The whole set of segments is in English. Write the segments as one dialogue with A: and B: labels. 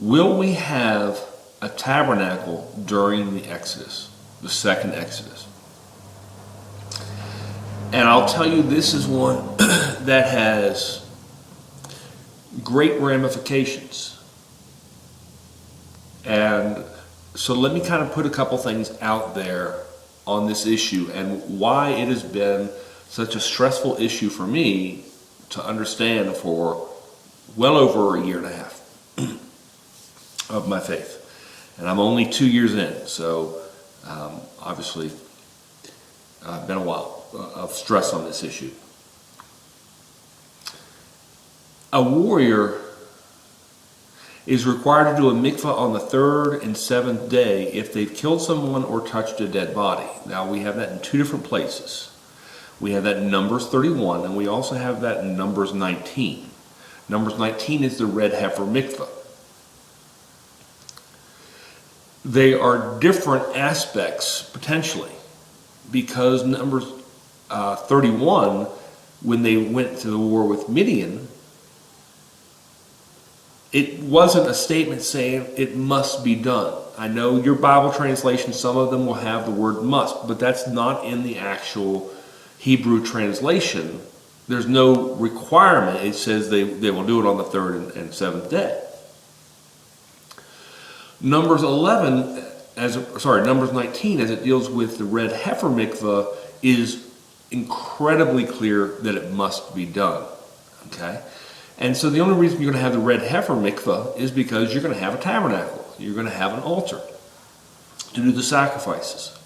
A: will we have a tabernacle during the Exodus, the second Exodus? And I'll tell you, this is one that has great ramifications. And so let me kind of put a couple things out there on this issue and why it has been such a stressful issue for me to understand for well over a year and a half of my faith. And I'm only 2 years in, so obviously been a while of stress on this issue. A warrior is required to do a mikvah on the third and seventh day if they've killed someone or touched a dead body. Now, we have that in two different places. We have that in Numbers 31, and we also have that in Numbers 19. Numbers 19 is the red heifer mikvah. They are different aspects, potentially, because Numbers 31, when they went to the war with Midian, it wasn't a statement saying it must be done. I know your Bible translation, some of them will have the word must, but that's not in the actual Hebrew translation. There's no requirement. It says they will do it on the third and seventh day. Numbers 19, as it deals with the red heifer mikvah, is incredibly clear that it must be done. Okay? And so the only reason you're going to have the red heifer mikvah is because you're going to have a tabernacle. You're going to have an altar to do the sacrifices.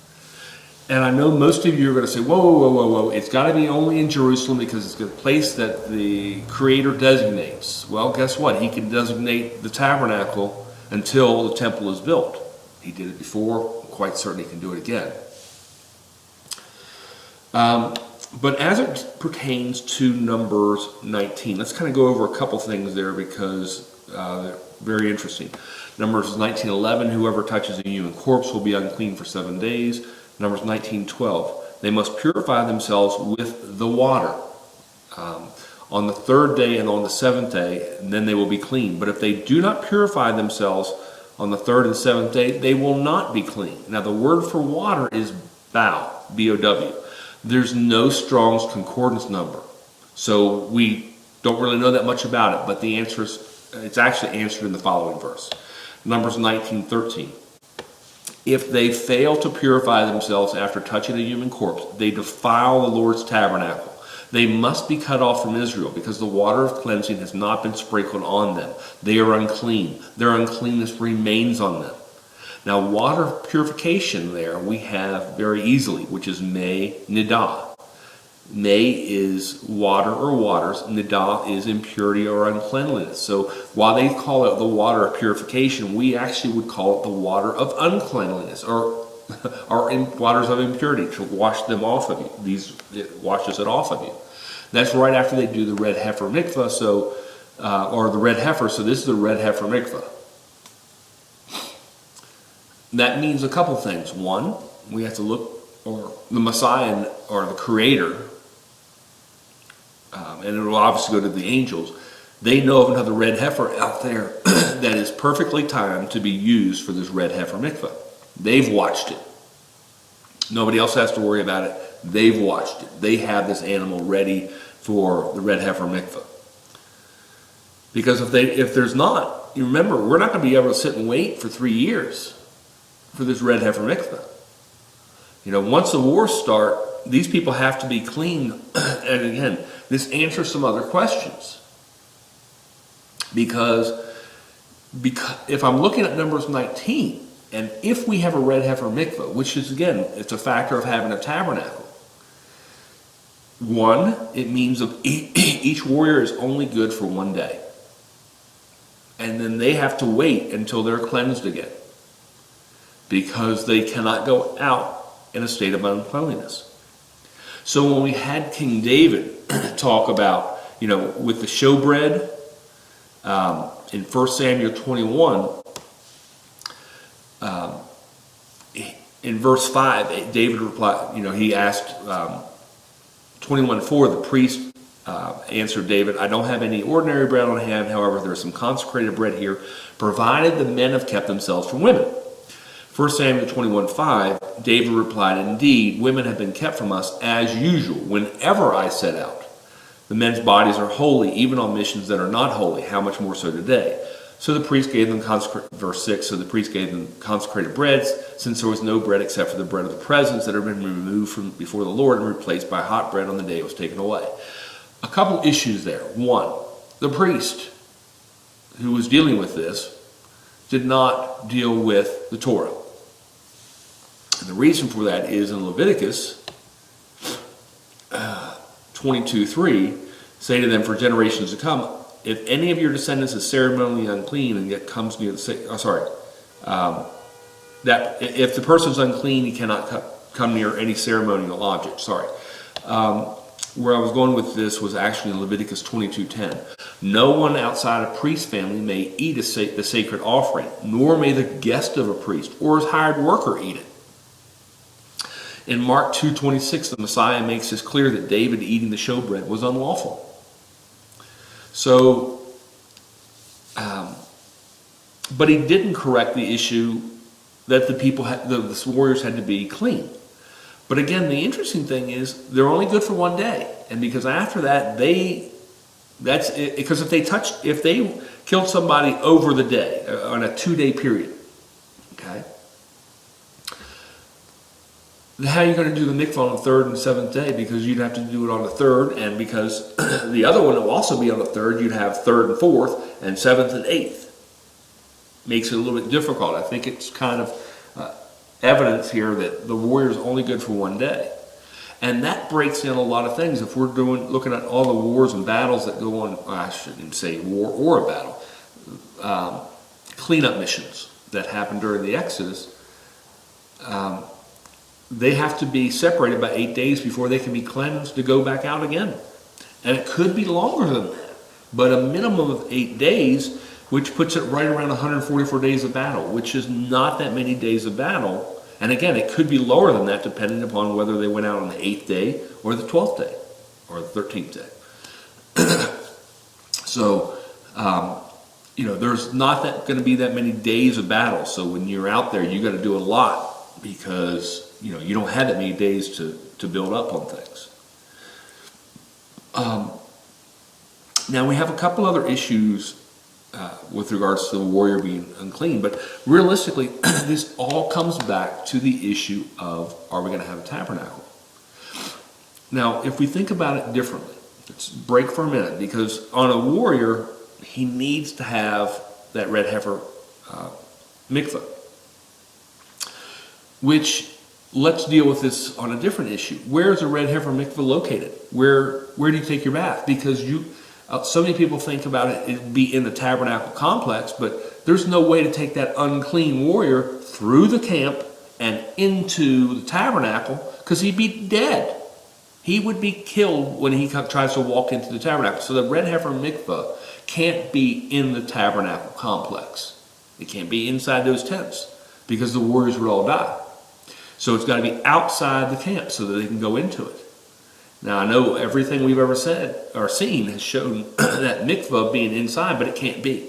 A: And I know most of you are going to say, whoa. It's got to be only in Jerusalem because it's a place that the Creator designates. Well, guess what? He can designate the tabernacle until the temple is built. He did it before. I'm quite certain he can do it again. But as it pertains to Numbers 19, let's kind of go over a couple things there because they're very interesting. Numbers 19:11, whoever touches a human corpse will be unclean for 7 days. Numbers 19:12, they must purify themselves with the water on the third day and on the seventh day, and then they will be clean. But if they do not purify themselves on the third and seventh day, they will not be clean. Now the word for water is bow, B-O-W. There's no Strong's Concordance number. So we don't really know that much about it, but the answer is, it's actually answered in the following verse. Numbers 19:13. If they fail to purify themselves after touching a human corpse, they defile the Lord's tabernacle. They must be cut off from Israel because the water of cleansing has not been sprinkled on them. They are unclean. Their uncleanness remains on them. Now, water purification there we have very easily, which is May Nidah. May is water or waters. Nidah is impurity or uncleanliness. So while they call it the water of purification, we actually would call it the water of uncleanliness or waters of impurity to wash them off of you. It washes it off of you. That's right after they do the red heifer mikvah, or the red heifer. So this is the red heifer mikvah. That means a couple things. One, we have to look, or the Messiah or the Creator, and it will obviously go to the angels. They know of another red heifer out there that is perfectly timed to be used for this red heifer mikvah. They've watched it. Nobody else has to worry about it. They've watched it. They have this animal ready for the red heifer mikvah. Because if there's not, you remember, we're not going to be able to sit and wait for 3 years for this red heifer mikvah. Once the wars start, these people have to be clean. And again, this answers some other questions. Because if I'm looking at Numbers 19, and if we have a red heifer mikvah, which is, again, it's a factor of having a tabernacle. One, it means each warrior is only good for 1 day. And then they have to wait until they're cleansed again, because they cannot go out in a state of uncleanliness. So when we had King David talk about, with the showbread, in 1 Samuel 21, in verse 5, David replied, he asked, 21:4, the priest answered David, I don't have any ordinary bread on hand. However, there is some consecrated bread here, provided the men have kept themselves from women. 1 Samuel 21:5, David replied, indeed, women have been kept from us as usual whenever I set out. The men's bodies are holy, even on missions that are not holy. How much more so today? So the priest gave them verse 6, so the priest gave them consecrated breads, since there was no bread except for the bread of the presence that had been removed from before the Lord and replaced by hot bread on the day it was taken away. A couple issues there. One, the priest who was dealing with this did not deal with the Torah. And the reason for that is in Leviticus 22:3, say to them for generations to come, if any of your descendants is ceremonially unclean and yet comes near that if the person's unclean, he cannot come near any ceremonial object. Where I was going with this was actually in Leviticus 22:10. No one outside a priest's family may eat the sacred offering, nor may the guest of a priest or his hired worker eat it. In Mark 2:26, the Messiah makes this clear that David eating the showbread was unlawful. So, but he didn't correct the issue that the people the warriors had to be clean. But again, the interesting thing is they're only good for one day, and because after that because if they killed somebody over the day on a 2-day period, okay. How are you going to do the mikvah on the 3rd and 7th day? Because you'd have to do it on the 3rd, and because the other one will also be on the 3rd, you'd have 3rd and 4th, and 7th and 8th. Makes it a little bit difficult. I think it's kind of evidence here that the warrior is only good for one day. And that breaks in a lot of things. If we're looking at all the wars and battles that go on, I shouldn't say war or a battle, cleanup missions that happen during the Exodus, they have to be separated by 8 days before they can be cleansed to go back out again. And it could be longer than that, but a minimum of 8 days, which puts it right around 144 days of battle, which is not that many days of battle. And again, it could be lower than that depending upon whether they went out on the 8th day or the 12th day or the 13th day. So, there's not going to be that many days of battle. So when you're out there, you got to do a lot because you don't have that many days to build up on things. Now we have a couple other issues with regards to the warrior being unclean, but realistically, this all comes back to the issue of, are we going to have a tabernacle? Now, if we think about it differently, let's break for a minute, because on a warrior, he needs to have that red heifer mikvah, which, let's deal with this on a different issue. Where is a red heifer mikvah located? Where do you take your bath? Because so many people think about it be in the tabernacle complex, but there's no way to take that unclean warrior through the camp and into the tabernacle, because he'd be dead. He would be killed when he tries to walk into the tabernacle. So the red heifer mikvah can't be in the tabernacle complex. It can't be inside those tents because the warriors would all die. So it's got to be outside the camp so that they can go into it. Now, I know everything we've ever said or seen has shown that mikvah being inside, but it can't be.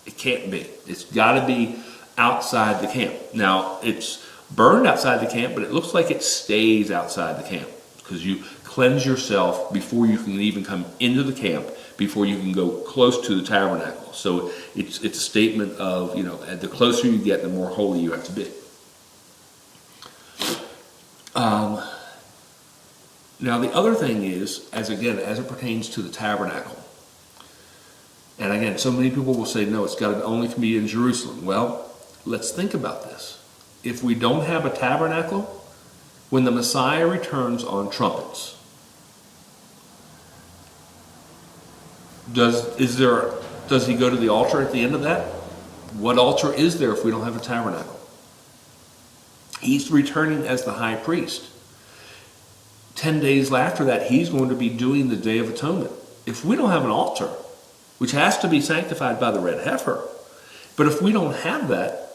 A: It can't be. It's got to be outside the camp. Now, it's burned outside the camp, but it looks like it stays outside the camp because you cleanse yourself before you can even come into the camp, before you can go close to the tabernacle. So it's a statement of, the closer you get, the more holy you have to be. Now the other thing is, as it pertains to the tabernacle, and again, so many people will say, no, it's got to only can be in Jerusalem. Well, let's think about this. If we don't have a tabernacle, when the Messiah returns on trumpets, does he go to the altar at the end of that? What altar is there if we don't have a tabernacle? He's returning as the high priest. 10 days after that, he's going to be doing the Day of Atonement. If we don't have an altar, which has to be sanctified by the red heifer, but if we don't have that,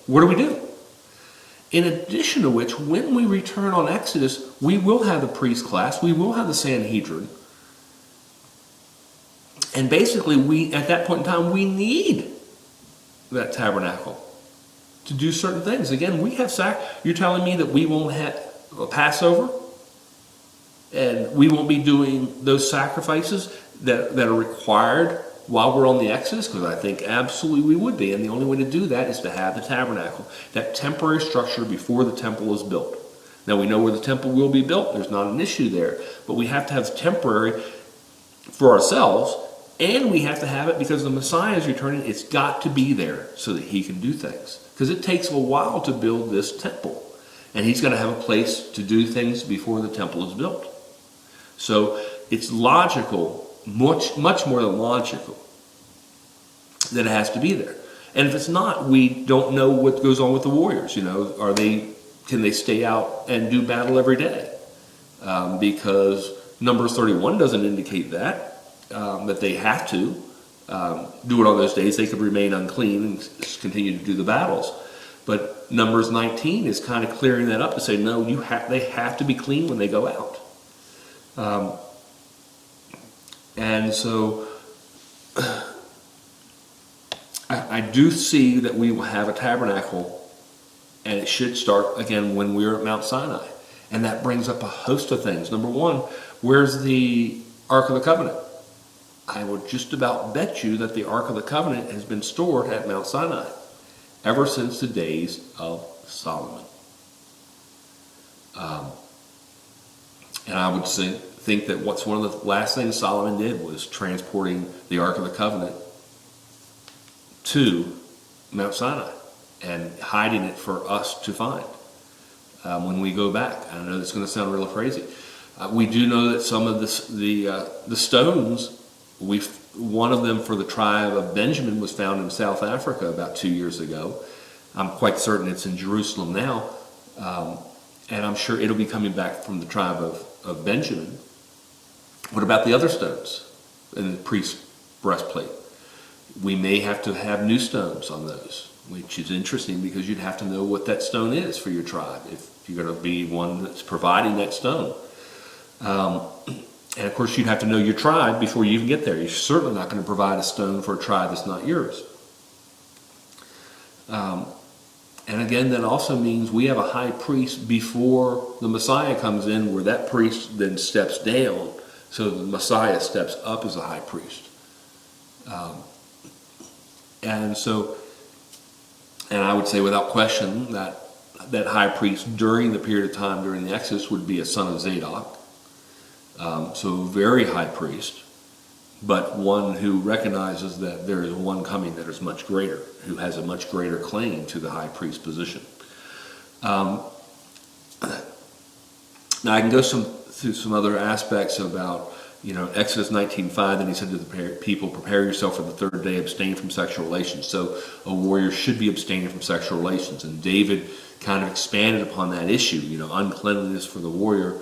A: what do we do? In addition to which, when we return on Exodus, we will have the priest class, we will have the Sanhedrin. And basically, at that point in time, we need that tabernacle to do certain things. Again, we have you're telling me that we won't have a Passover? And we won't be doing those sacrifices that are required while we're on the Exodus? Because I think absolutely we would be. And the only way to do that is to have the tabernacle, that temporary structure before the temple is built. Now we know where the temple will be built. There's not an issue there. But we have to have temporary for ourselves, and we have to have it because the Messiah is returning. It's got to be there so that he can do things. Because it takes a while to build this temple. And he's going to have a place to do things before the temple is built. So it's logical, much more than logical, that it has to be there. And if it's not, we don't know what goes on with the warriors. You know, can they stay out and do battle every day? Because Numbers 31 doesn't indicate that they have to do it on those days. They could remain unclean and continue to do the battles. But Numbers 19 is kind of clearing that up to say, no, they have to be clean when they go out. And so I do see that we will have a tabernacle, and it should start again when we're at Mount Sinai. And that brings up a host of things. Number one, where's the Ark of the Covenant? I would just about bet you that the Ark of the Covenant has been stored at Mount Sinai ever since the days of Solomon. And I would think that one of the last things Solomon did was transporting the Ark of the Covenant to Mount Sinai and hiding it for us to find when we go back. I know it's going to sound real crazy. We do know that some of the stones, one of them for the tribe of Benjamin was found in South Africa about 2 years ago. I'm quite certain it's in Jerusalem now. And I'm sure it'll be coming back from the tribe of Benjamin. What about the other stones in the priest's breastplate? We may have to have new stones on those, which is interesting because you'd have to know what that stone is for your tribe if you're going to be one that's providing that stone. And of course, you'd have to know your tribe before you even get there. You're certainly not going to provide a stone for a tribe that's not yours. And again, that also means we have a high priest before the Messiah comes in, where that priest then steps down, so the Messiah steps up as a high priest. And I would say without question that high priest during the period of time during the Exodus would be a son of Zadok. So a very high priest, but one who recognizes that there is one coming that is much greater, who has a much greater claim to the high priest position. Now I can go through some other aspects about, Exodus 19:5, then he said to the people, prepare yourself for the third day, abstain from sexual relations. So a warrior should be abstaining from sexual relations. And David kind of expanded upon that issue, uncleanliness for the warrior.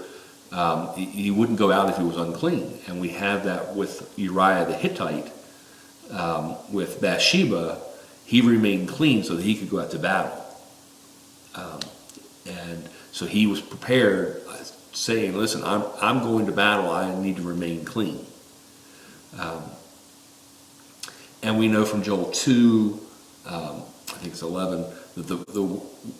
A: He wouldn't go out if he was unclean. And we have that with Uriah the Hittite, with Bathsheba. He remained clean so that he could go out to battle. And so he was prepared, saying, listen, I'm going to battle, I need to remain clean. And we know from Joel 2, I think it's 11, that the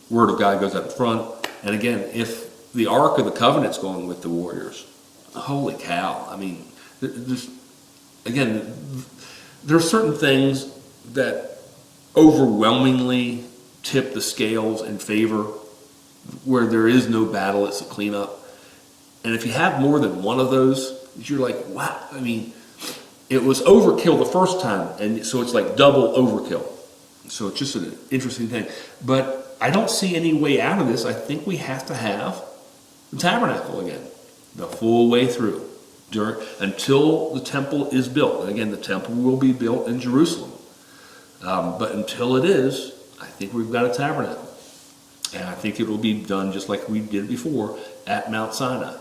A: word of God goes out in front. And again, if the Ark of the Covenant's going with the warriors, holy cow. I mean, there's certain things that overwhelmingly tip the scales in favor where there is no battle, it's a cleanup. And if you have more than one of those, you're like, wow. I mean, it was overkill the first time, and so it's like double overkill. So it's just an interesting thing. But I don't see any way out of this. I think we have to have the tabernacle again, the full way through, until the temple is built. And again, the temple will be built in Jerusalem. But until it is, I think we've got a tabernacle. And I think it will be done just like we did before at Mount Sinai.